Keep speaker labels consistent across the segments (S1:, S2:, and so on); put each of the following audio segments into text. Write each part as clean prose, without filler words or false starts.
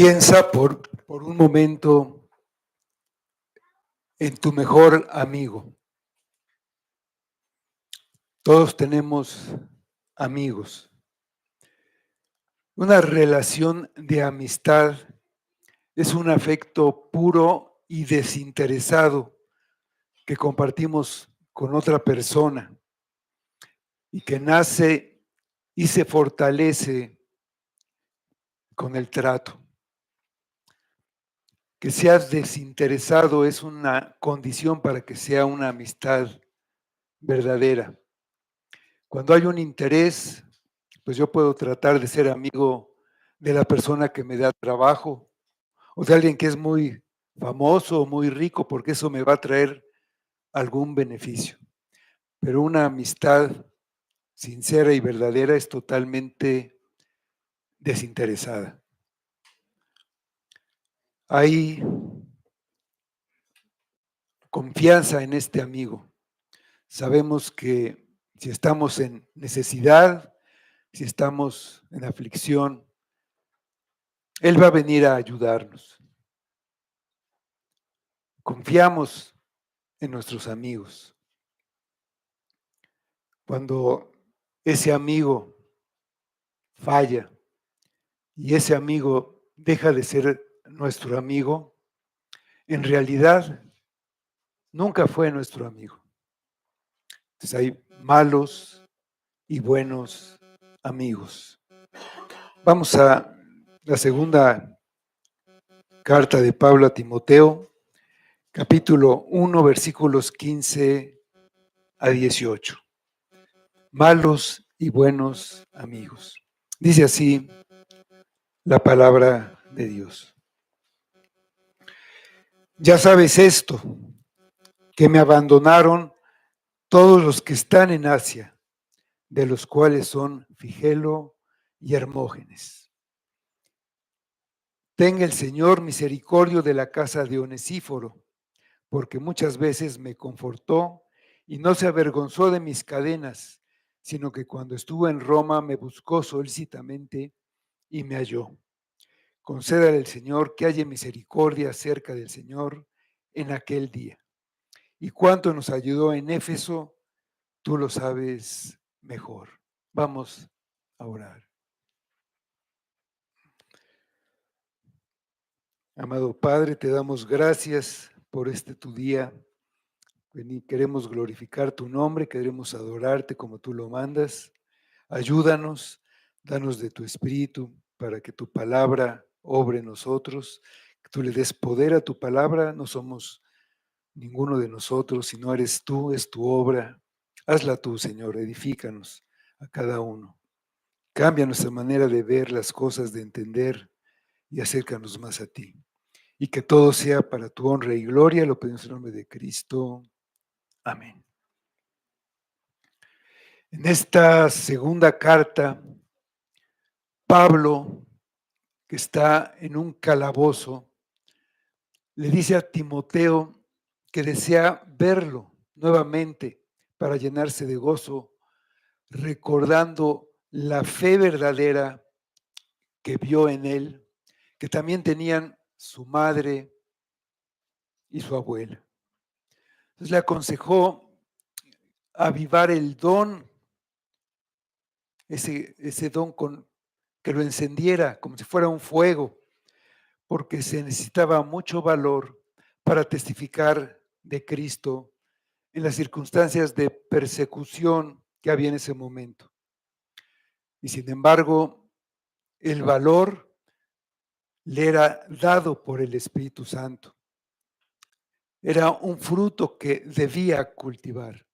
S1: Piensa por un momento en tu mejor amigo. Todos tenemos amigos. Una relación de amistad es un afecto puro y desinteresado que compartimos con otra persona y que nace y se fortalece con el trato. Que seas desinteresado es una condición para que sea una amistad verdadera. Cuando hay un interés, pues yo puedo tratar de ser amigo de la persona que me da trabajo o de alguien que es muy famoso o muy rico, porque eso me va a traer algún beneficio. Pero una amistad sincera y verdadera es totalmente desinteresada. Hay confianza en este amigo. Sabemos que si estamos en necesidad, si estamos en aflicción, Él va a venir a ayudarnos. Confiamos en nuestros amigos. Cuando ese amigo falla y ese amigo deja de ser nuestro amigo, en realidad nunca fue nuestro amigo. Entonces hay malos y buenos amigos. Vamos a la segunda carta de Pablo a Timoteo, capítulo 1, versículos 15 a 18. Malos y buenos amigos. Dice así la palabra de Dios. Ya sabes esto, que me abandonaron todos los que están en Asia, de los cuales son Figelo y Hermógenes. Tenga el Señor misericordia de la casa de Onesíforo, porque muchas veces me confortó y no se avergonzó de mis cadenas, sino que cuando estuvo en Roma me buscó solícitamente y me halló. Concédale el Señor que haya misericordia acerca del Señor en aquel día. Y cuánto nos ayudó en Éfeso, tú lo sabes mejor. Vamos a orar. Amado Padre, te damos gracias por este tu día. Queremos glorificar tu nombre, queremos adorarte como tú lo mandas. Ayúdanos, danos de tu espíritu para que tu palabra obre en nosotros, que tú le des poder a tu palabra. No somos ninguno de nosotros, sino eres tú, es tu obra. Hazla tú, Señor, edifícanos a cada uno. Cambia nuestra manera de ver las cosas, de entender y acércanos más a ti. Y que todo sea para tu honra y gloria, lo pedimos en el nombre de Cristo. Amén. En esta segunda carta, Pablo, que está en un calabozo, le dice a Timoteo que desea verlo nuevamente para llenarse de gozo, recordando la fe verdadera que vio en él, que también tenían su madre y su abuela. Entonces le aconsejó avivar el don, ese don que lo encendiera como si fuera un fuego, porque se necesitaba mucho valor para testificar de Cristo en las circunstancias de persecución que había en ese momento. Y sin embargo, el valor le era dado por el Espíritu Santo. Era un fruto que debía cultivar.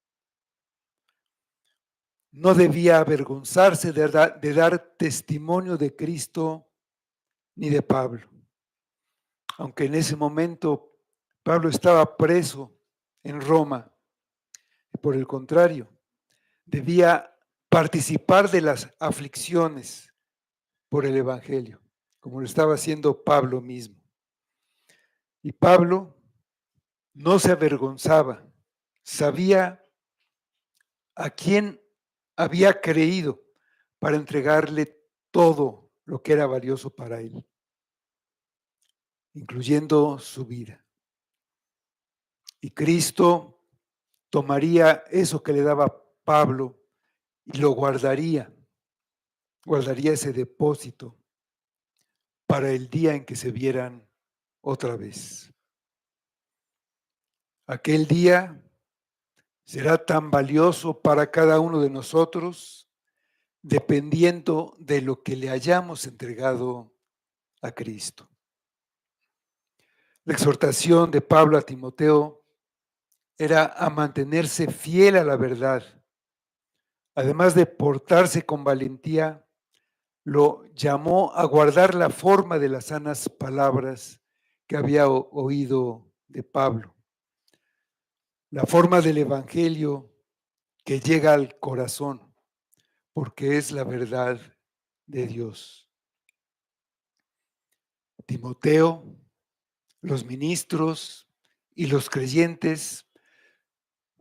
S1: No debía avergonzarse de dar testimonio de Cristo ni de Pablo. Aunque en ese momento Pablo estaba preso en Roma. Por el contrario, debía participar de las aflicciones por el Evangelio, como lo estaba haciendo Pablo mismo. Y Pablo no se avergonzaba, sabía a quién había creído para entregarle todo lo que era valioso para él. incluyendo su vida. Y Cristo tomaría eso que le daba Pablo y lo guardaría ese depósito para el día en que se vieran otra vez. Aquel día será tan valioso para cada uno de nosotros dependiendo de lo que le hayamos entregado a Cristo. La exhortación de Pablo a Timoteo era a mantenerse fiel a la verdad. Además de portarse con valentía, lo llamó a guardar la forma de las sanas palabras que había oído de Pablo, la forma del Evangelio que llega al corazón, porque es la verdad de Dios. Timoteo, los ministros y los creyentes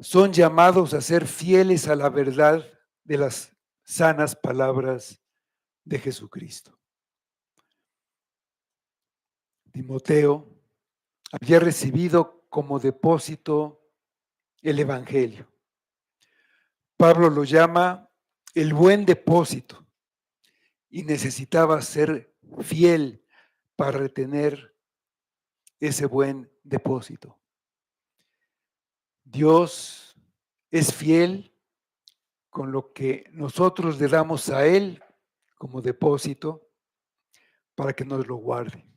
S1: son llamados a ser fieles a la verdad de las sanas palabras de Jesucristo. Timoteo había recibido como depósito el Evangelio. Pablo lo llama el buen depósito y necesitaba ser fiel para retener ese buen depósito. Dios es fiel con lo que nosotros le damos a Él como depósito para que nos lo guarde.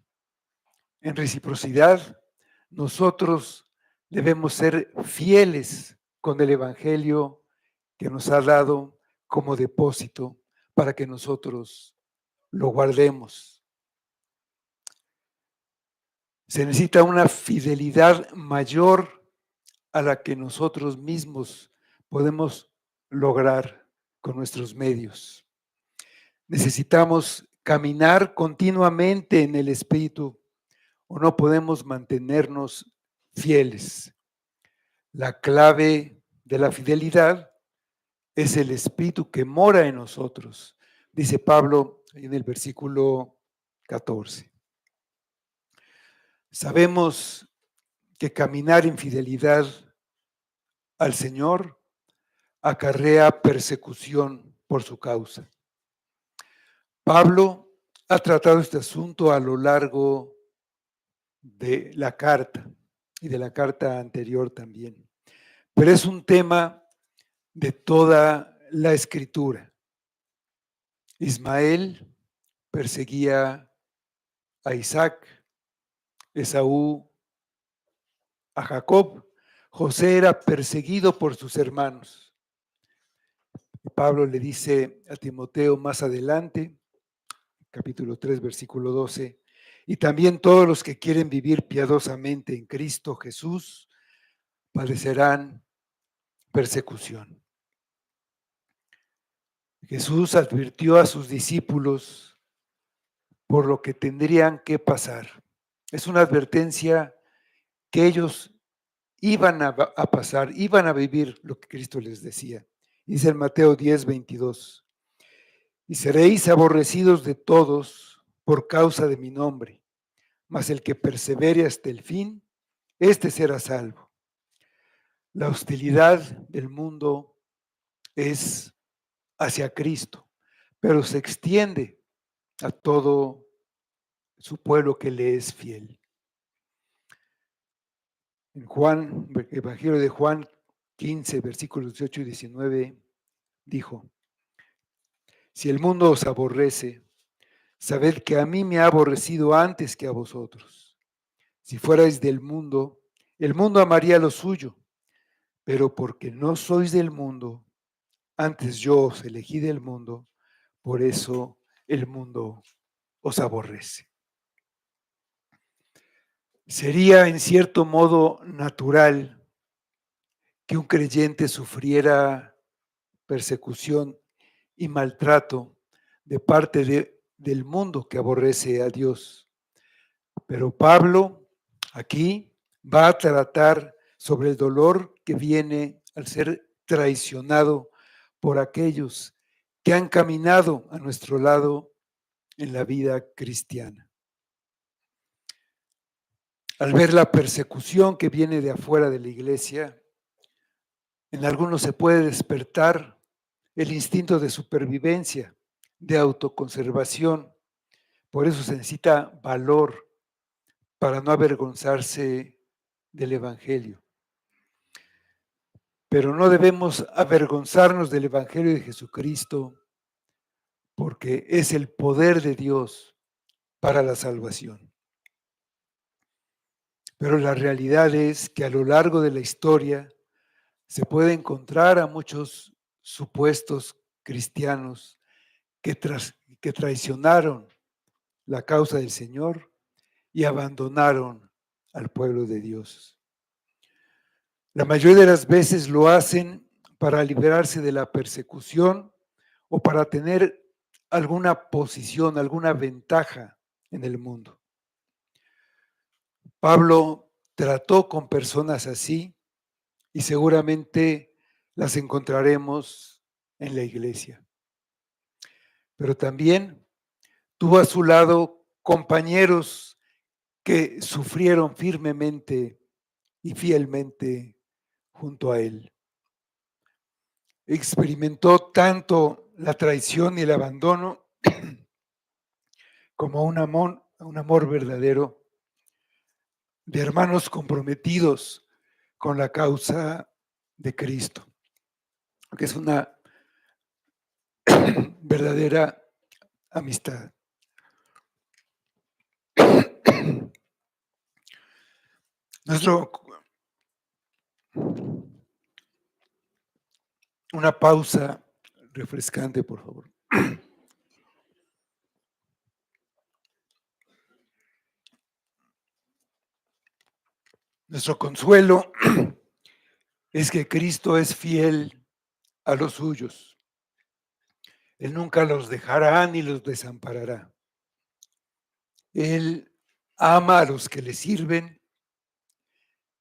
S1: En reciprocidad, nosotros debemos ser fieles con el Evangelio que nos ha dado como depósito para que nosotros lo guardemos. Se necesita una fidelidad mayor a la que nosotros mismos podemos lograr con nuestros medios. Necesitamos caminar continuamente en el Espíritu o no podemos mantenernos fieles. La clave de la fidelidad es el Espíritu que mora en nosotros, dice Pablo en el versículo 14. Sabemos que caminar en fidelidad al Señor acarrea persecución por su causa. Pablo ha tratado este asunto a lo largo de la carta y de la carta anterior también, pero es un tema de toda la escritura. Ismael perseguía a Isaac, Esaú a Jacob, José era perseguido por sus hermanos. Pablo le dice a Timoteo más adelante, capítulo 3, versículo 12, y también todos los que quieren vivir piadosamente en Cristo Jesús padecerán persecución. Jesús advirtió a sus discípulos por lo que tendrían que pasar. Es una advertencia que ellos iban a pasar, iban a vivir lo que Cristo les decía. Dice en Mateo 10, 22, y seréis aborrecidos de todos por causa de mi nombre, mas el que persevere hasta el fin, éste será salvo. La hostilidad del mundo es hacia Cristo, pero se extiende a todo su pueblo que le es fiel. En Juan, Evangelio de Juan 15, versículos 18 y 19, dijo, si el mundo os aborrece, sabed que a mí me ha aborrecido antes que a vosotros. Si fuerais del mundo, el mundo amaría lo suyo, pero porque no sois del mundo, antes yo os elegí del mundo, por eso el mundo os aborrece. Sería en cierto modo natural que un creyente sufriera persecución y maltrato de parte del mundo que aborrece a Dios. Pero Pablo aquí va a tratar sobre el dolor que viene al ser traicionado por aquellos que han caminado a nuestro lado en la vida cristiana. Al ver la persecución que viene de afuera de la iglesia, en algunos se puede despertar el instinto de supervivencia, de autoconservación. Por eso se necesita valor para no avergonzarse del Evangelio. Pero no debemos avergonzarnos del Evangelio de Jesucristo, porque es el poder de Dios para la salvación. Pero la realidad es que a lo largo de la historia se puede encontrar a muchos supuestos cristianos que traicionaron la causa del Señor y abandonaron al pueblo de Dios. La mayoría de las veces lo hacen para liberarse de la persecución o para tener alguna posición, alguna ventaja en el mundo. Pablo trató con personas así y seguramente las encontraremos en la iglesia. Pero también tuvo a su lado compañeros que sufrieron firmemente y fielmente junto a él. Experimentó tanto la traición y el abandono como un amor verdadero de hermanos comprometidos con la causa de Cristo, que es una verdadera amistad. Nuestro, una pausa refrescante, por favor. Nuestro consuelo es que Cristo es fiel a los suyos. Él nunca los dejará ni los desamparará. Él ama a los que le sirven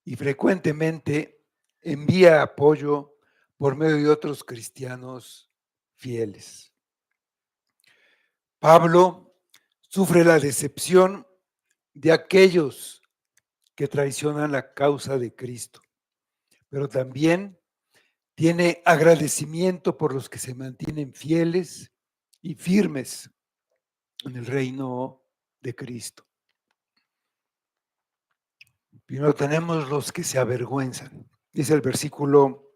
S1: y frecuentemente envía apoyo por medio de otros cristianos fieles. Pablo sufre la decepción de aquellos que traicionan la causa de Cristo, pero también tiene agradecimiento por los que se mantienen fieles y firmes en el reino de Cristo. Primero tenemos los que se avergüenzan. Dice el versículo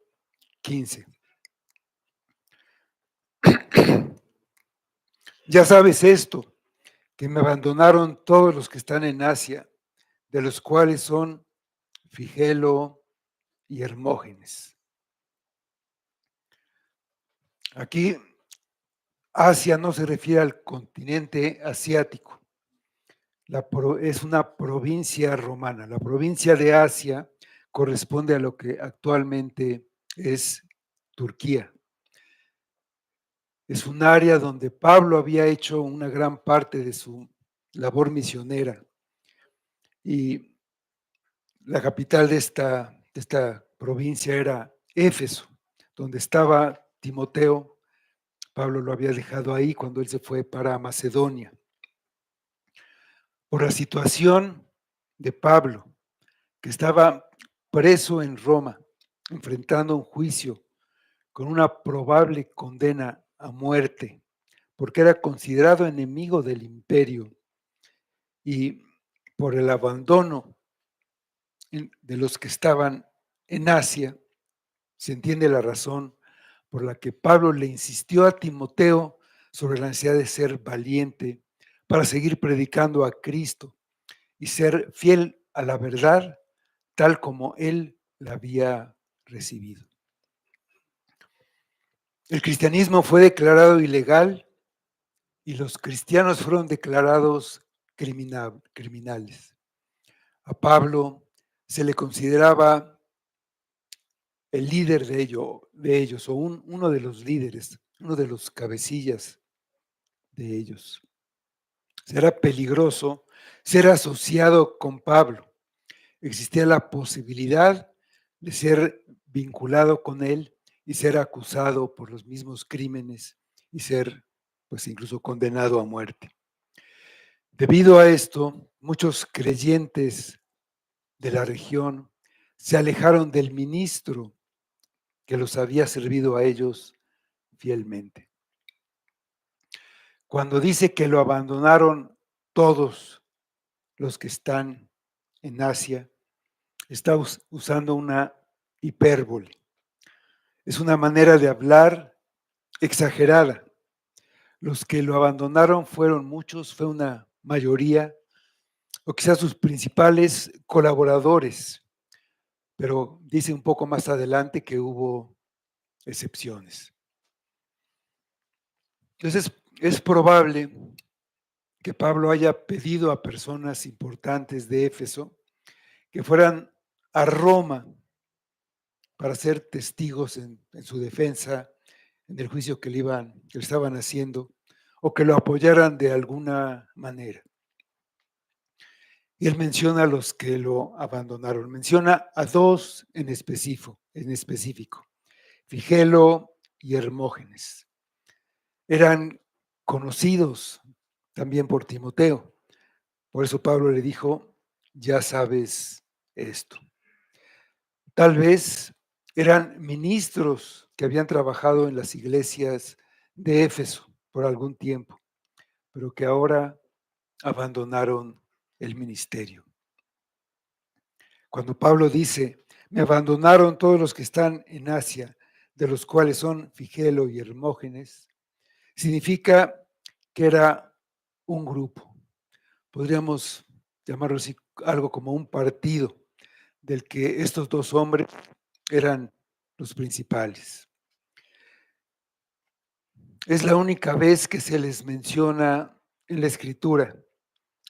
S1: 15. Ya sabes esto, que me abandonaron todos los que están en Asia, de los cuales son Figelo y Hermógenes. Aquí Asia no se refiere al continente asiático, es una provincia romana. La provincia de Asia corresponde a lo que actualmente es Turquía. Es un área donde Pablo había hecho una gran parte de su labor misionera y la capital de esta provincia era Éfeso, donde estaba Timoteo. Pablo lo había dejado ahí cuando él se fue para Macedonia. Por la situación de Pablo, que estaba preso en Roma, enfrentando un juicio con una probable condena a muerte, porque era considerado enemigo del imperio y por el abandono de los que estaban en Asia, se entiende la razón por la que Pablo le insistió a Timoteo sobre la necesidad de ser valiente para seguir predicando a Cristo y ser fiel a la verdad tal como él la había recibido. El cristianismo fue declarado ilegal y los cristianos fueron declarados criminales. A Pablo se le consideraba el líder de ellos o uno de los líderes, uno de los cabecillas de ellos. Será peligroso ser asociado con Pablo. Existía la posibilidad de ser vinculado con él y ser acusado por los mismos crímenes y ser, pues, incluso condenado a muerte. Debido a esto, muchos creyentes de la región se alejaron del ministro que los había servido a ellos fielmente. Cuando dice que lo abandonaron todos los que están en Asia, está usando una hipérbole. Es una manera de hablar exagerada. Los que lo abandonaron fueron muchos, fue una mayoría, o quizás sus principales colaboradores, pero dice un poco más adelante que hubo excepciones. Entonces, es probable que Pablo haya pedido a personas importantes de Éfeso que fueran a Roma para ser testigos en su defensa, en el juicio que le estaban haciendo, o que lo apoyaran de alguna manera. Y él menciona a los que lo abandonaron. Menciona a dos en específico, Figelo y Hermógenes. Eran conocidos también por Timoteo. Por eso Pablo le dijo, ya sabes esto. Tal vez eran ministros que habían trabajado en las iglesias de Éfeso por algún tiempo, pero que ahora abandonaron el ministerio. Cuando Pablo dice, me abandonaron todos los que están en Asia, de los cuales son Figelo y Hermógenes, significa que era un grupo. Podríamos llamarlo así, algo como un partido, del que estos dos hombres eran los principales. Es la única vez que se les menciona en la Escritura,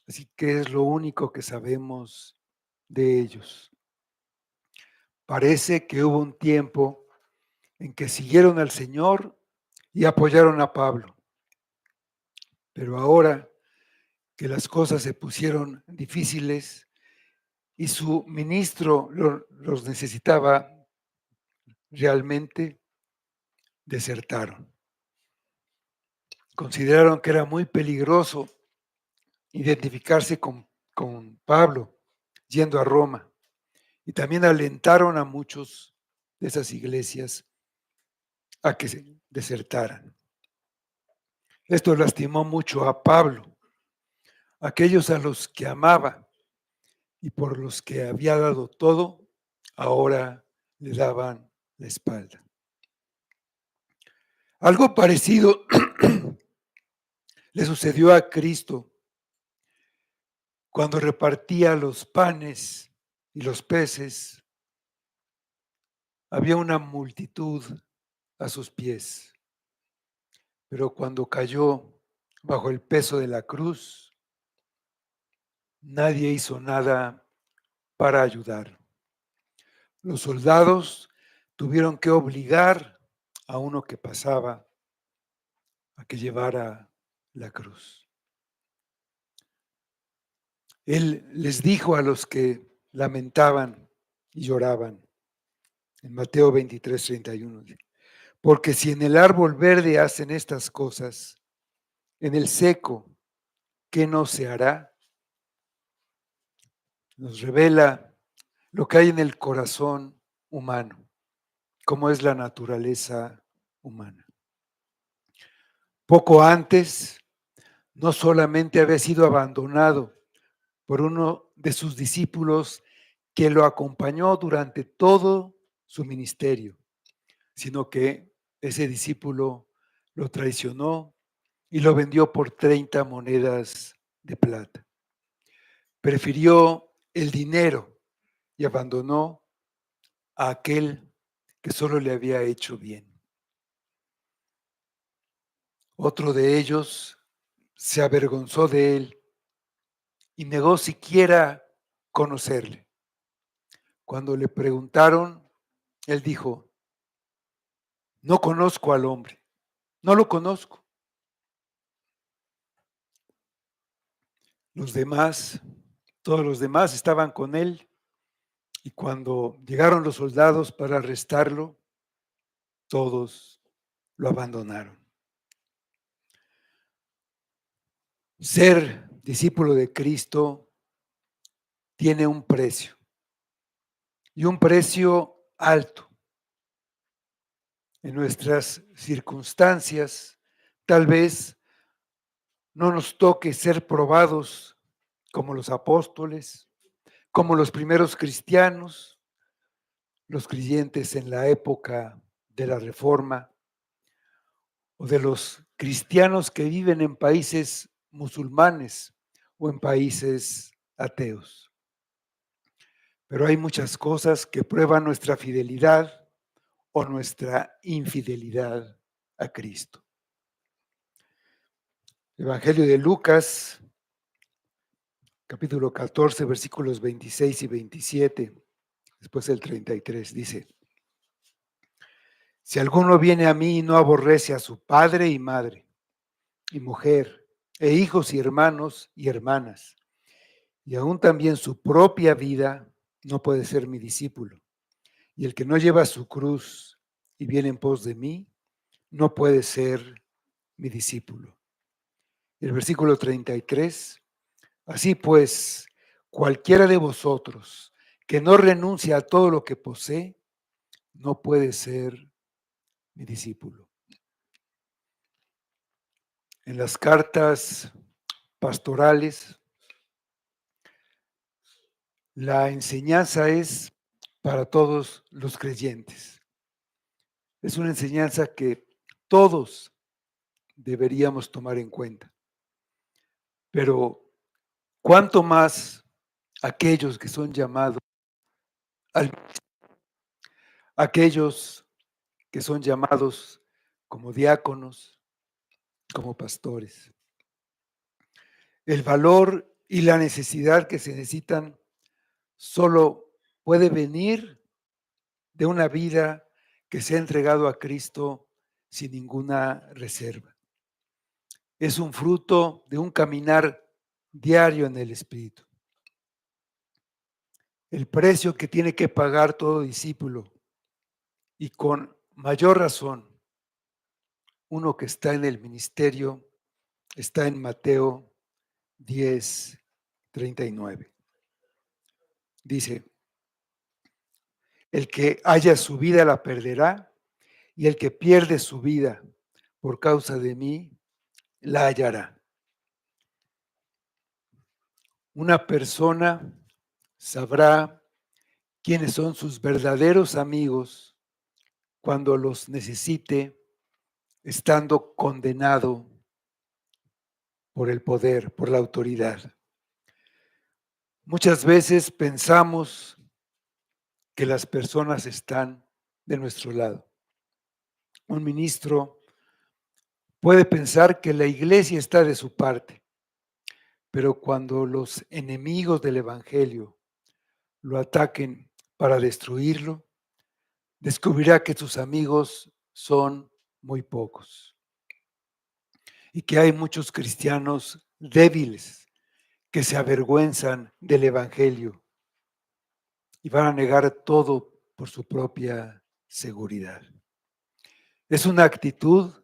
S1: así que es lo único que sabemos de ellos. Parece que hubo un tiempo en que siguieron al Señor y apoyaron a Pablo, pero ahora que las cosas se pusieron difíciles y su ministro los necesitaba realmente, desertaron. Consideraron que era muy peligroso identificarse con Pablo yendo a Roma y también alentaron a muchos de esas iglesias a que se desertaran. Esto lastimó mucho a Pablo, aquellos a los que amaba y por los que había dado todo, ahora le daban la espalda. Algo parecido le sucedió a Cristo cuando repartía los panes y los peces. Había una multitud a sus pies, pero cuando cayó bajo el peso de la cruz, nadie hizo nada para ayudar. Los soldados tuvieron que obligar a uno que pasaba a que llevara la cruz. Él les dijo a los que lamentaban y lloraban en Mateo 23:31, porque si en el árbol verde hacen estas cosas, en el seco, ¿qué no se hará? Nos revela lo que hay en el corazón humano, cómo es la naturaleza humana. Poco antes, no solamente había sido abandonado por uno de sus discípulos que lo acompañó durante todo su ministerio, sino que ese discípulo lo traicionó y lo vendió por 30 monedas de plata. Prefirió el dinero y abandonó a aquel que solo le había hecho bien. Otro de ellos se avergonzó de él y negó siquiera conocerle. Cuando le preguntaron, él dijo, no conozco al hombre, no lo conozco. Los demás, todos los demás estaban con él y cuando llegaron los soldados para arrestarlo, todos lo abandonaron. Ser discípulo de Cristo tiene un precio. y un precio alto. En nuestras circunstancias, tal vez no nos toque ser probados como los apóstoles, como los primeros cristianos, los creyentes en la época de la Reforma, o de los cristianos que viven en países musulmanes o en países ateos. Pero hay muchas cosas que prueban nuestra fidelidad o nuestra infidelidad a Cristo. Evangelio de Lucas, capítulo 14, versículos 26 y 27, después el 33, dice: si alguno viene a mí y no aborrece a su padre y madre, y mujer, e hijos y hermanos y hermanas, y aún también su propia vida, no puede ser mi discípulo. Y el que no lleva su cruz y viene en pos de mí, no puede ser mi discípulo. El versículo 33, así pues, cualquiera de vosotros que no renuncia a todo lo que posee, no puede ser mi discípulo. En las cartas pastorales, la enseñanza es para todos los creyentes. Es una enseñanza que todos deberíamos tomar en cuenta. Pero cuánto más aquellos que son llamados, aquellos que son llamados como diáconos, como pastores. El valor y la necesidad que se necesitan solo puede venir de una vida que se ha entregado a Cristo sin ninguna reserva. Es un fruto de un caminar diario en el Espíritu. El precio que tiene que pagar todo discípulo, y con mayor razón, uno que está en el ministerio, está en Mateo 10:39. Dice: el que haya su vida la perderá, y el que pierde su vida por causa de mí, la hallará. Una persona sabrá quiénes son sus verdaderos amigos cuando los necesite, estando condenado por el poder, por la autoridad. Muchas veces pensamos que las personas están de nuestro lado. Un ministro puede pensar que la iglesia está de su parte, pero cuando los enemigos del evangelio lo ataquen para destruirlo, descubrirá que sus amigos son muy pocos y que hay muchos cristianos débiles que se avergüenzan del evangelio y van a negar todo por su propia seguridad. Es una actitud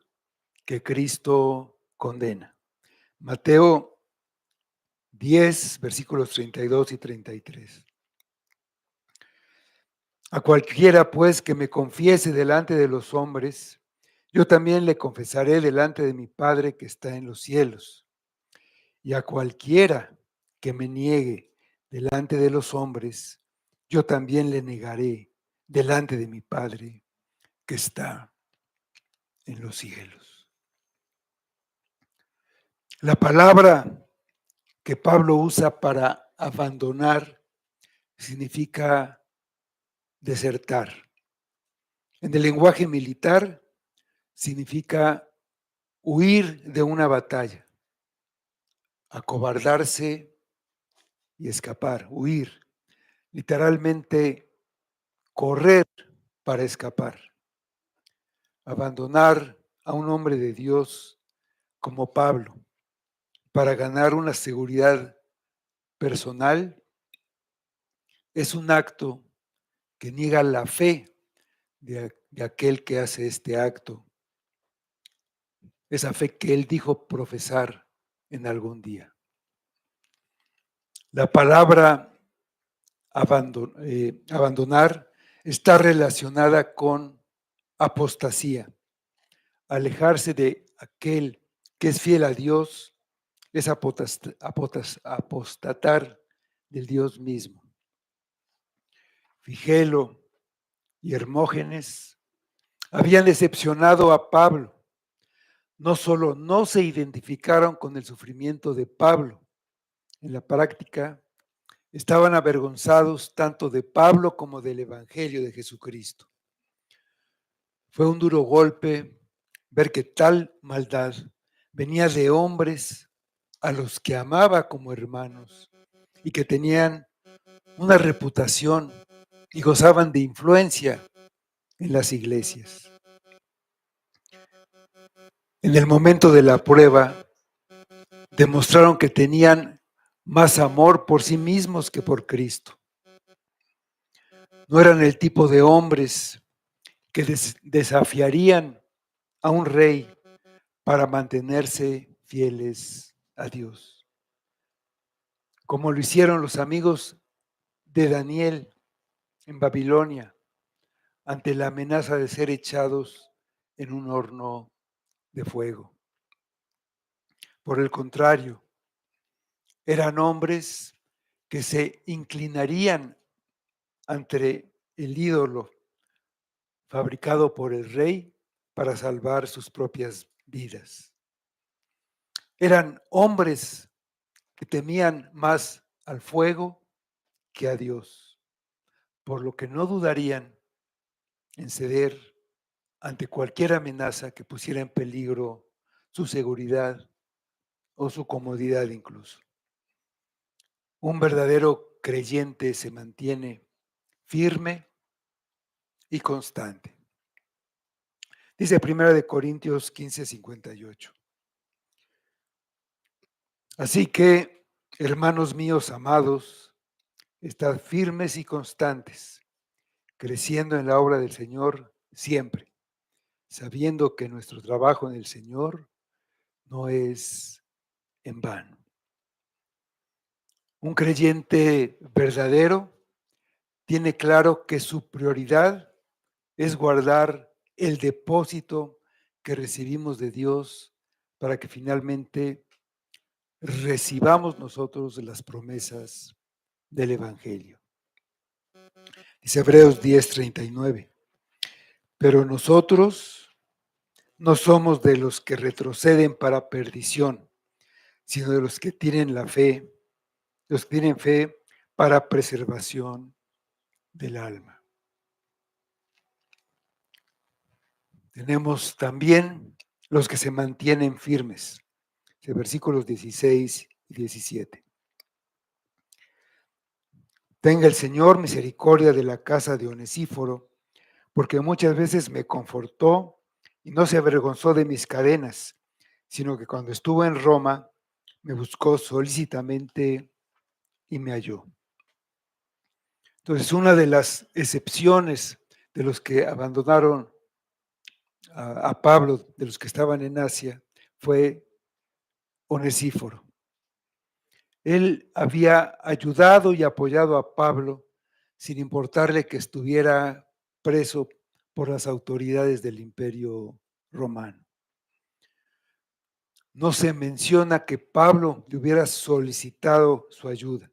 S1: que Cristo condena. Mateo 10, versículos 32 y 33. A cualquiera, pues, que me confiese delante de los hombres, yo también le confesaré delante de mi Padre que está en los cielos. Y a cualquiera que me niegue delante de los hombres, yo también le negaré delante de mi Padre que está en los cielos. La palabra que Pablo usa para abandonar significa desertar. En el lenguaje militar significa huir de una batalla, acobardarse y escapar, huir. Literalmente correr para escapar. Abandonar a un hombre de Dios como Pablo para ganar una seguridad personal es un acto que niega la fe de aquel que hace este acto, esa fe que él dijo profesar en algún día. La palabra abandonar está relacionada con apostasía. Alejarse de aquel que es fiel a Dios es apostatar del Dios mismo. Figelo y Hermógenes habían decepcionado a Pablo. No solo no se identificaron con el sufrimiento de Pablo, en la práctica estaban avergonzados tanto de Pablo como del Evangelio de Jesucristo. Fue un duro golpe ver que tal maldad venía de hombres a los que amaba como hermanos y que tenían una reputación y gozaban de influencia en las iglesias. En el momento de la prueba, demostraron que tenían más amor por sí mismos que por Cristo. No eran el tipo de hombres que desafiarían a un rey para mantenerse fieles a Dios, como lo hicieron los amigos de Daniel en Babilonia ante la amenaza de ser echados en un horno de fuego. Por el contrario, eran hombres que se inclinarían ante el ídolo fabricado por el rey para salvar sus propias vidas. Eran hombres que temían más al fuego que a Dios, por lo que no dudarían en ceder ante cualquier amenaza que pusiera en peligro su seguridad o su comodidad incluso. Un verdadero creyente se mantiene firme y constante. Dice 1 Corintios 15:58. Así que, hermanos míos amados, estad firmes y constantes, creciendo en la obra del Señor siempre, sabiendo que nuestro trabajo en el Señor no es en vano. Un creyente verdadero tiene claro que su prioridad es guardar el depósito que recibimos de Dios para que finalmente recibamos nosotros las promesas del Evangelio. Dice Hebreos 10:39. Pero nosotros no somos de los que retroceden para perdición, sino de los que tienen la fe, los que tienen fe para preservación del alma. Tenemos también los que se mantienen firmes. Versículos 16 y 17. Tenga el Señor misericordia de la casa de Onesíforo, porque muchas veces me confortó y no se avergonzó de mis cadenas, sino que cuando estuvo en Roma me buscó solícitamente y me halló. Entonces, una de las excepciones de los que abandonaron a Pablo, de los que estaban en Asia, fue Onesíforo. Él había ayudado y apoyado a Pablo sin importarle que estuviera preso por las autoridades del Imperio Romano. No se menciona que Pablo le hubiera solicitado su ayuda,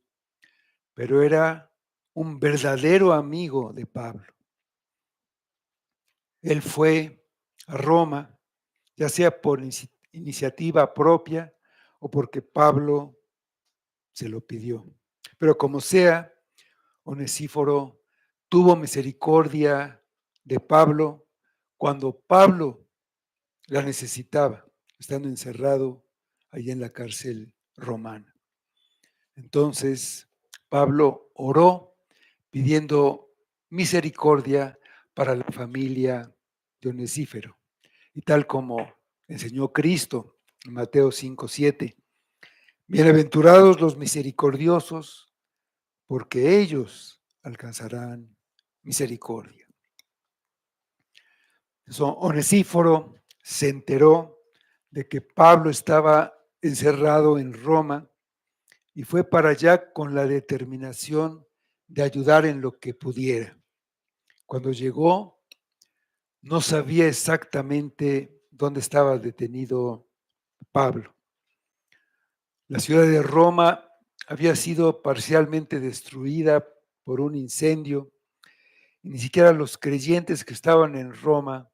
S1: pero era un verdadero amigo de Pablo. Él fue a Roma, ya sea por iniciativa propia o porque Pablo se lo pidió. Pero como sea, Onesíforo tuvo misericordia de Pablo cuando Pablo la necesitaba, estando encerrado allí en la cárcel romana. Entonces, Pablo oró pidiendo misericordia para la familia de Onesíforo. Y tal como enseñó Cristo en Mateo 5:7, bienaventurados los misericordiosos, porque ellos alcanzarán misericordia. Onesíforo se enteró de que Pablo estaba encerrado en Roma y fue para allá con la determinación de ayudar en lo que pudiera. Cuando llegó, no sabía exactamente dónde estaba detenido Pablo. La ciudad de Roma había sido parcialmente destruida por un incendio y ni siquiera los creyentes que estaban en Roma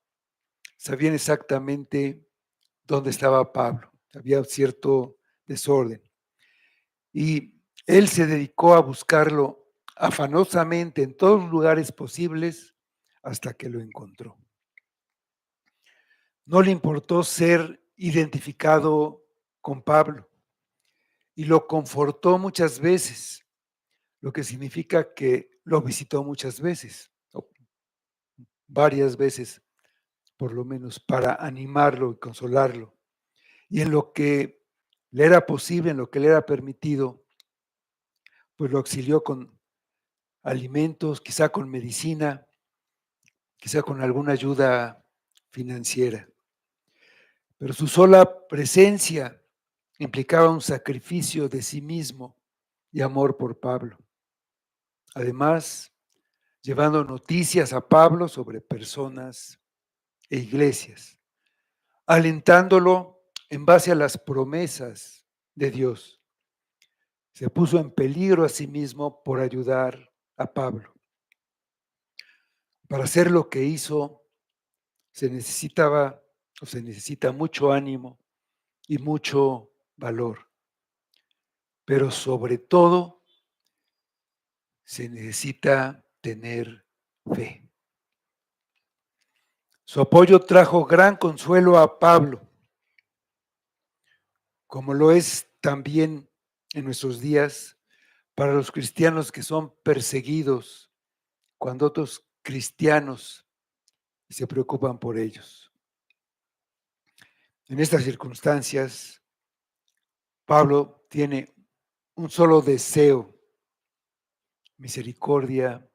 S1: sabían exactamente dónde estaba Pablo. Había cierto desorden. Y él se dedicó a buscarlo afanosamente en todos los lugares posibles hasta que lo encontró. No le importó ser identificado con Pablo y lo confortó muchas veces, lo que significa que lo visitó muchas veces, o varias veces por lo menos, para animarlo y consolarlo. Y en lo que le era posible, en lo que le era permitido, pues lo auxilió con alimentos, quizá con medicina, quizá con alguna ayuda financiera. Pero su sola presencia implicaba un sacrificio de sí mismo y amor por Pablo. Además, llevando noticias a Pablo sobre personas e iglesias, alentándolo en base a las promesas de Dios. Se puso en peligro a sí mismo por ayudar a Pablo. Para hacer lo que hizo, se necesitaba o se necesita mucho ánimo y mucho valor, pero sobre todo se necesita tener fe. Su apoyo trajo gran consuelo a Pablo, como lo es también en nuestros días para los cristianos que son perseguidos cuando otros cristianos se preocupan por ellos. En estas circunstancias, Pablo tiene un solo deseo: misericordia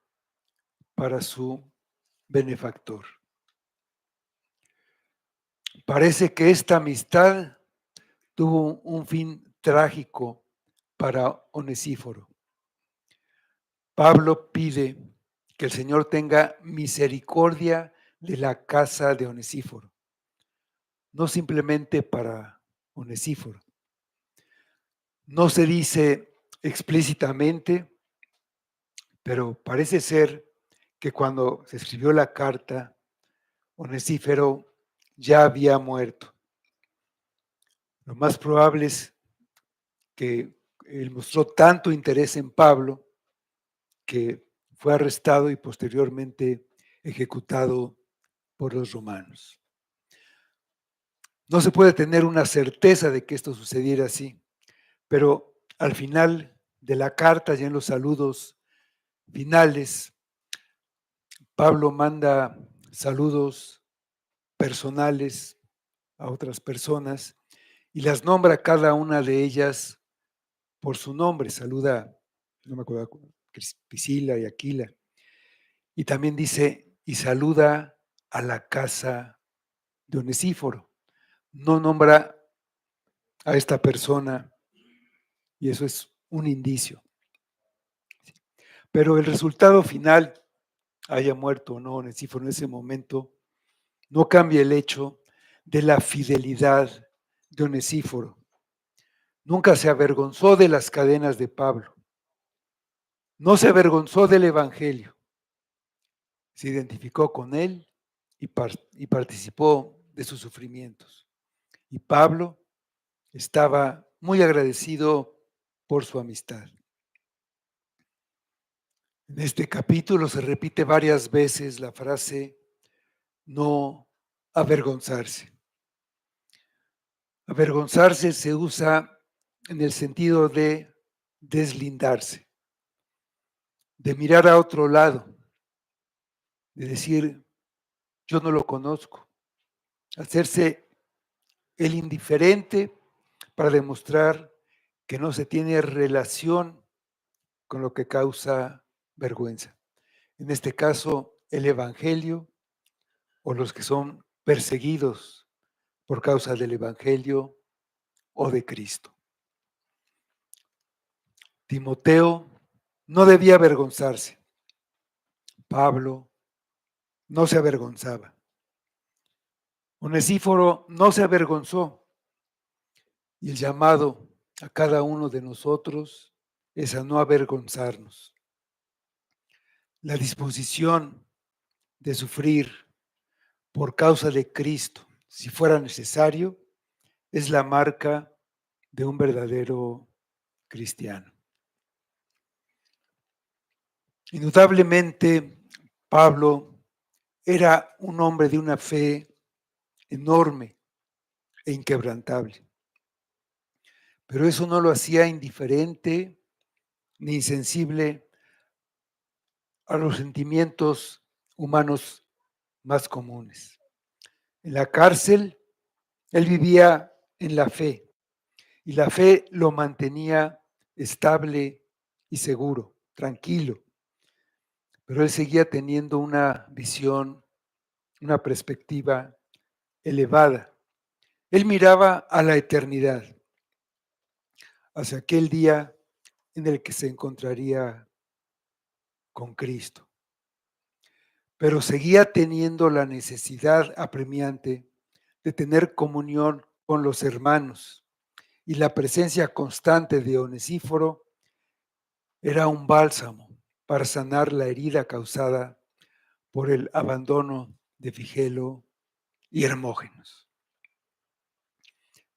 S1: para su benefactor. Parece que esta amistad tuvo un fin trágico para Onesíforo. Pablo pide que el Señor tenga misericordia de la casa de Onesíforo, no simplemente para Onesíforo. No se dice explícitamente, pero parece ser que cuando se escribió la carta, Onesíforo ya había muerto. Lo más probable es que él mostró tanto interés en Pablo que fue arrestado y posteriormente ejecutado por los romanos. No se puede tener una certeza de que esto sucediera así, pero al final de la carta, ya en los saludos finales, Pablo manda saludos personales a otras personas y las nombra cada una de ellas por su nombre. Saluda, no me acuerdo, Priscila y Aquila. Y también dice, y saluda a la casa de Onesíforo. No nombra a esta persona y eso es un indicio. Pero el resultado final, haya muerto o no Onesíforo en ese momento, no cambia el hecho de la fidelidad de Onesíforo. Nunca se avergonzó de las cadenas de Pablo. No se avergonzó del Evangelio. Se identificó con él y participó de sus sufrimientos. Y Pablo estaba muy agradecido por su amistad. En este capítulo se repite varias veces la frase no avergonzarse. Avergonzarse se usa en el sentido de deslindarse, de mirar a otro lado, de decir, yo no lo conozco, hacerse el indiferente para demostrar que no se tiene relación con lo que causa vergüenza. En este caso, el Evangelio o los que son perseguidos por causa del Evangelio o de Cristo. Timoteo no debía avergonzarse. Pablo no se avergonzaba. Onesíforo no se avergonzó. Y el llamado a cada uno de nosotros es a no avergonzarnos. La disposición de sufrir por causa de Cristo, si fuera necesario, es la marca de un verdadero cristiano. Indudablemente, Pablo era un hombre de una fe enorme e inquebrantable, pero eso no lo hacía indiferente ni insensible a los sentimientos humanos más comunes. En la cárcel, él vivía en la fe y la fe lo mantenía estable y seguro, tranquilo, pero él seguía teniendo una visión, una perspectiva elevada. Él miraba a la eternidad, hacia aquel día en el que se encontraría con Cristo, pero seguía teniendo la necesidad apremiante de tener comunión con los hermanos, y la presencia constante de Onesíforo era un bálsamo para sanar la herida causada por el abandono de Figelo y Hermógenos.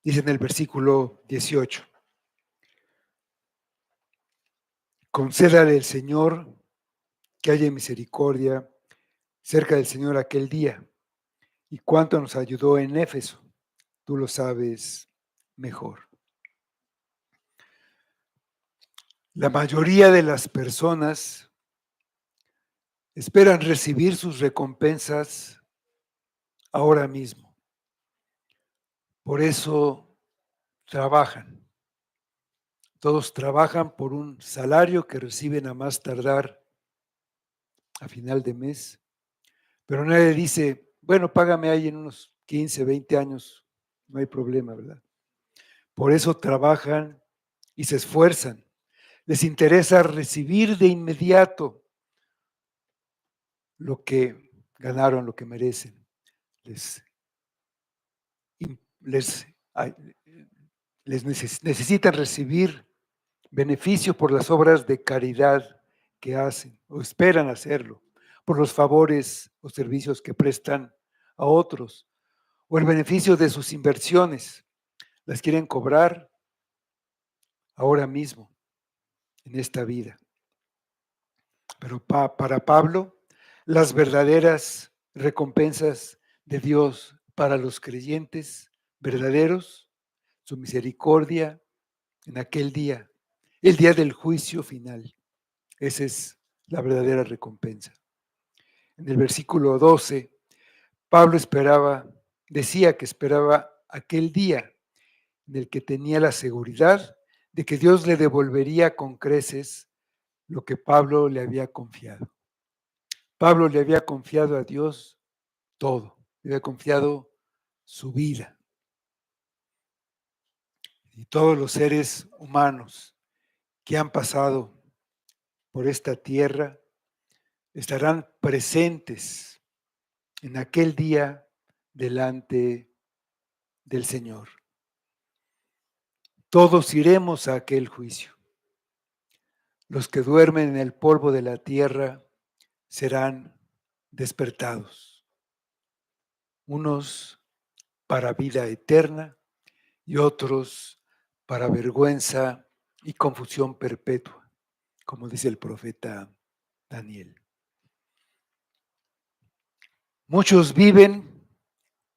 S1: Dice en el versículo 18: concédale el Señor que haya misericordia cerca del Señor aquel día, y cuánto nos ayudó en Éfeso, tú lo sabes mejor. La mayoría de las personas esperan recibir sus recompensas ahora mismo. Por eso trabajan. Todos trabajan por un salario que reciben a más tardar a final de mes, pero nadie dice, bueno, págame ahí en unos 15, 20 años, no hay problema, ¿verdad? Por eso trabajan y se esfuerzan. Les interesa recibir de inmediato lo que ganaron, lo que merecen. Les, les, les necesitan recibir beneficio por las obras de caridad que hacen o esperan hacerlo, por los favores o servicios que prestan a otros, o el beneficio de sus inversiones. Las quieren cobrar ahora mismo, en esta vida. Pero para Pablo, las verdaderas recompensas de Dios para los creyentes verdaderos, su misericordia en aquel día, el día del juicio final. Esa es la verdadera recompensa. En el versículo 12, Pablo decía que esperaba aquel día en el que tenía la seguridad de que Dios le devolvería con creces lo que Pablo le había confiado. Pablo le había confiado a Dios todo, le había confiado su vida. Y todos los seres humanos que han pasado por esta tierra estarán presentes en aquel día delante del Señor. Todos iremos a aquel juicio. Los que duermen en el polvo de la tierra serán despertados. Unos para vida eterna y otros para vergüenza y confusión perpetua, como dice el profeta Daniel. Muchos viven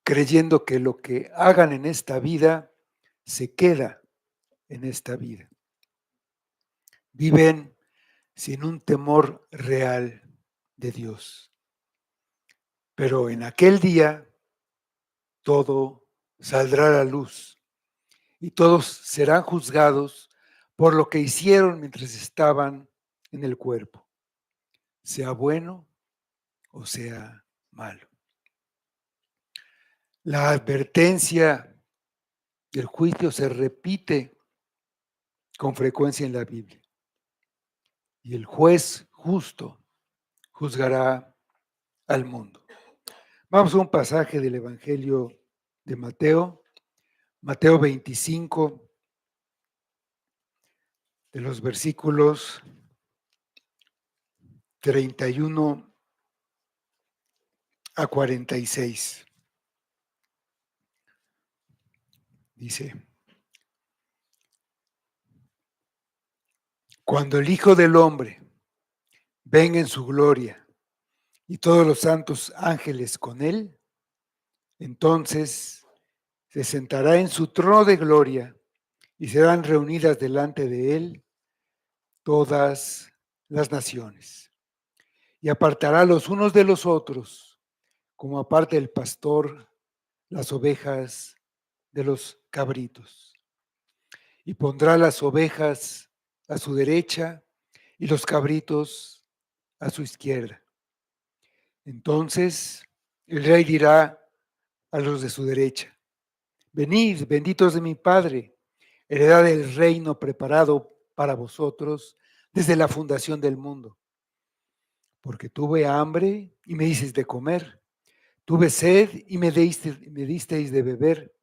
S1: creyendo que lo que hagan en esta vida se queda en esta vida. Viven sin un temor real de Dios. Pero en aquel día todo saldrá a la luz y todos serán juzgados por lo que hicieron mientras estaban en el cuerpo, sea bueno o sea malo. La advertencia del juicio se repite con frecuencia en la Biblia. y el juez justo juzgará al mundo. Vamos a un pasaje del Evangelio de Mateo, Mateo 25, de los versículos 31 a 46. Dice: cuando el Hijo del Hombre venga en su gloria y todos los santos ángeles con él, entonces se sentará en su trono de gloria y serán reunidas delante de él todas las naciones. Y apartará los unos de los otros, como aparta el pastor las ovejas de los cabritos. Y pondrá las ovejas a su derecha y los cabritos a su izquierda. Entonces el rey dirá a los de su derecha: venid, benditos de mi Padre, heredad del reino preparado para vosotros desde la fundación del mundo. Porque tuve hambre y me disteis de comer, tuve sed y me disteis de beber,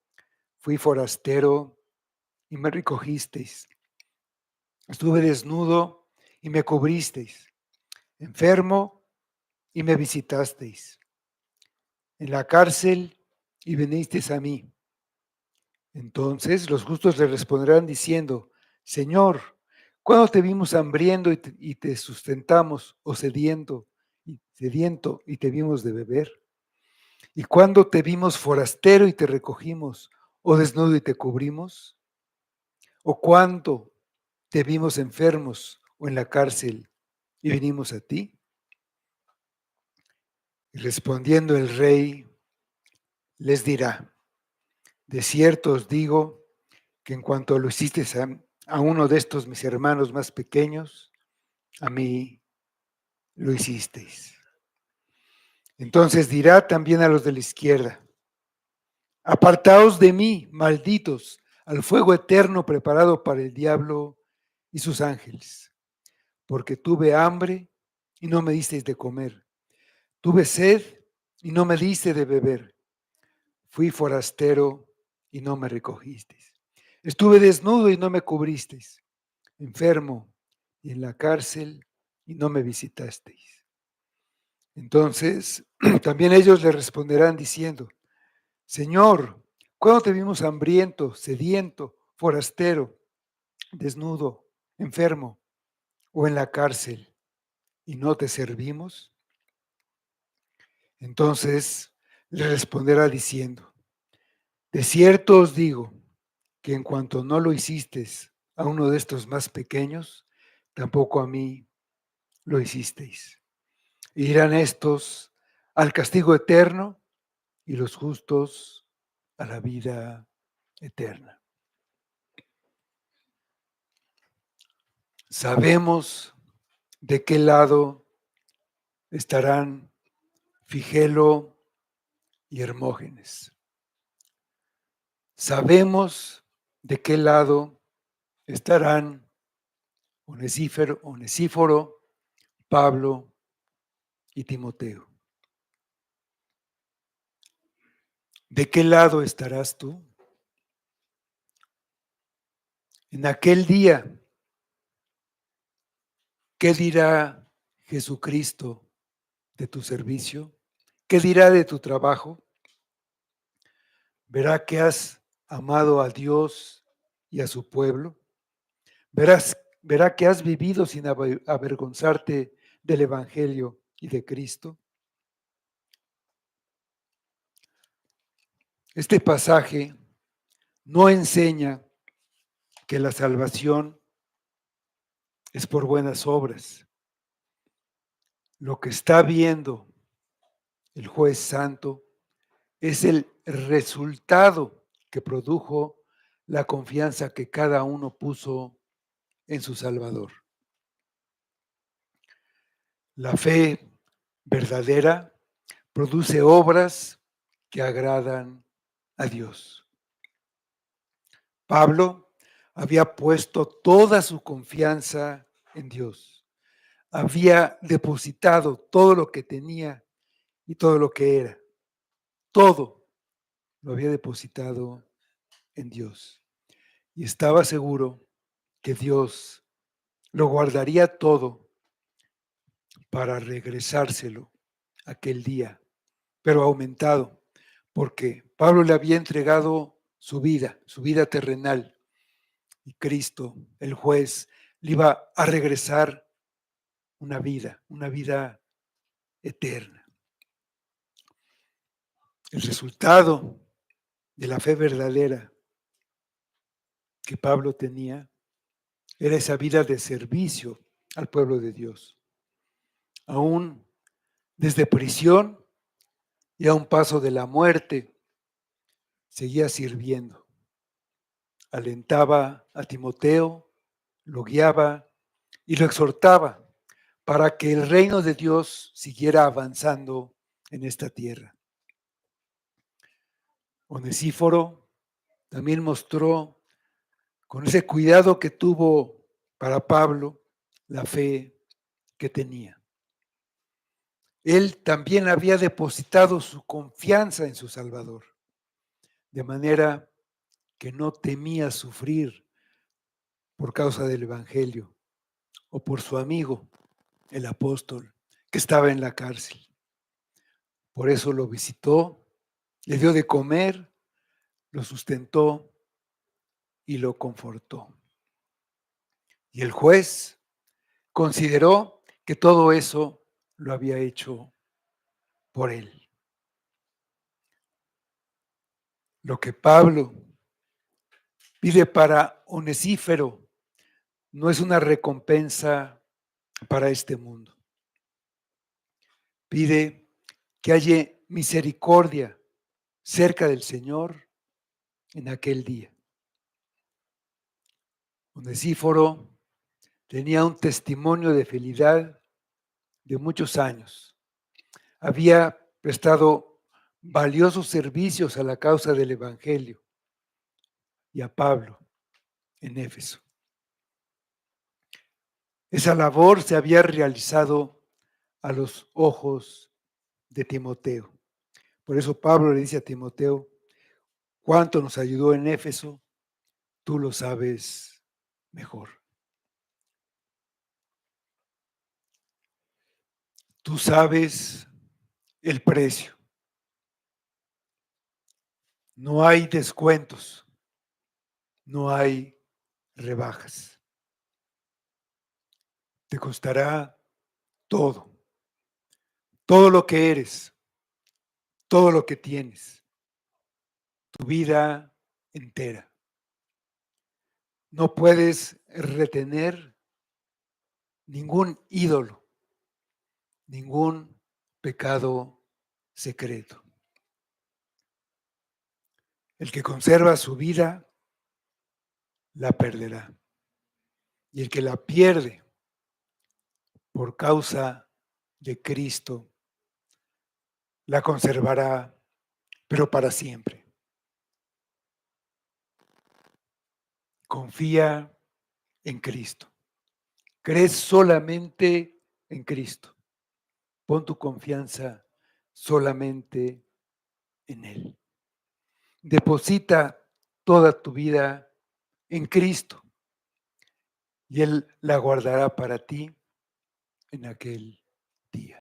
S1: fui forastero y me recogisteis, estuve desnudo y me cubristeis, enfermo y me visitasteis, en la cárcel y vinisteis a mí. Entonces los justos le responderán diciendo: Señor, ¿cuándo te vimos hambriento y te sustentamos, o sediento y te vimos de beber? ¿Y cuándo te vimos forastero y te recogimos, o desnudo y te cubrimos? ¿O cuándo te vimos enfermos o en la cárcel y vinimos a ti? Y respondiendo el rey les dirá: de cierto os digo que en cuanto lo hicisteis a uno de estos mis hermanos más pequeños, a mí lo hicisteis. Entonces dirá también a los de la izquierda: apartaos de mí, malditos, al fuego eterno preparado para el diablo y sus ángeles, porque tuve hambre y no me disteis de comer, tuve sed y no me diste de beber, fui forastero y no me recogisteis, estuve desnudo y no me cubristeis, enfermo y en la cárcel y no me visitasteis. Entonces también ellos le responderán diciendo: Señor, ¿cuándo te vimos hambriento, sediento, forastero, desnudo, enfermo o en la cárcel y no te servimos? Entonces le responderá diciendo: de cierto os digo que en cuanto no lo hicisteis a uno de estos más pequeños, tampoco a mí lo hicisteis. E irán estos al castigo eterno y los justos a la vida eterna. Sabemos de qué lado estarán Figelo y Hermógenes. Sabemos de qué lado estarán Onesíforo, Pablo y Timoteo. ¿De qué lado estarás tú? En aquel día, ¿qué dirá Jesucristo de tu servicio? ¿Qué dirá de tu trabajo? ¿Verá que has amado a Dios y a su pueblo? ¿Verá que has vivido sin avergonzarte del Evangelio y de Cristo? Este pasaje no enseña que la salvación es por buenas obras. Lo que está viendo el juez santo es el resultado que produjo la confianza que cada uno puso en su Salvador. La fe verdadera produce obras que agradan a Dios. Pablo había puesto toda su confianza en Dios. había depositado todo lo que tenía y todo lo que era. Todo lo había depositado en Dios. Y estaba seguro que Dios lo guardaría todo para regresárselo aquel día, pero aumentado, porque Pablo le había entregado su vida terrenal, y Cristo, el juez, le iba a regresar una vida eterna. El resultado de la fe verdadera que Pablo tenía era esa vida de servicio al pueblo de Dios. Aún desde prisión y a un paso de la muerte, seguía sirviendo. Alentaba a Timoteo, lo guiaba y lo exhortaba para que el reino de Dios siguiera avanzando en esta tierra. Onesíforo también mostró, con ese cuidado que tuvo para Pablo, la fe que tenía. Él también había depositado su confianza en su Salvador, de manera que no temía sufrir por causa del Evangelio o por su amigo, el apóstol, que estaba en la cárcel. Por eso lo visitó, le dio de comer, lo sustentó y lo confortó. Y el juez consideró que todo eso lo había hecho por él. Lo que Pablo pide para Onesífero no es una recompensa para este mundo. Pide que haya misericordia cerca del Señor en aquel día. Onesíforo tenía un testimonio de fidelidad de muchos años. Había prestado valiosos servicios a la causa del Evangelio y a Pablo en Éfeso. Esa labor se había realizado a los ojos de Timoteo. Por eso Pablo le dice a Timoteo, cuánto nos ayudó en Éfeso, tú lo sabes mejor. Tú sabes el precio. No hay descuentos, no hay rebajas. Te costará todo, todo lo que eres, todo lo que tienes, tu vida entera. No puedes retener ningún ídolo, ningún pecado secreto. El que conserva su vida, la perderá. Y el que la pierde por causa de Cristo, la conservará, pero para siempre. Confía en Cristo. Crees solamente en Cristo. Pon tu confianza solamente en Él. Deposita toda tu vida en Cristo y Él la guardará para ti en aquel día.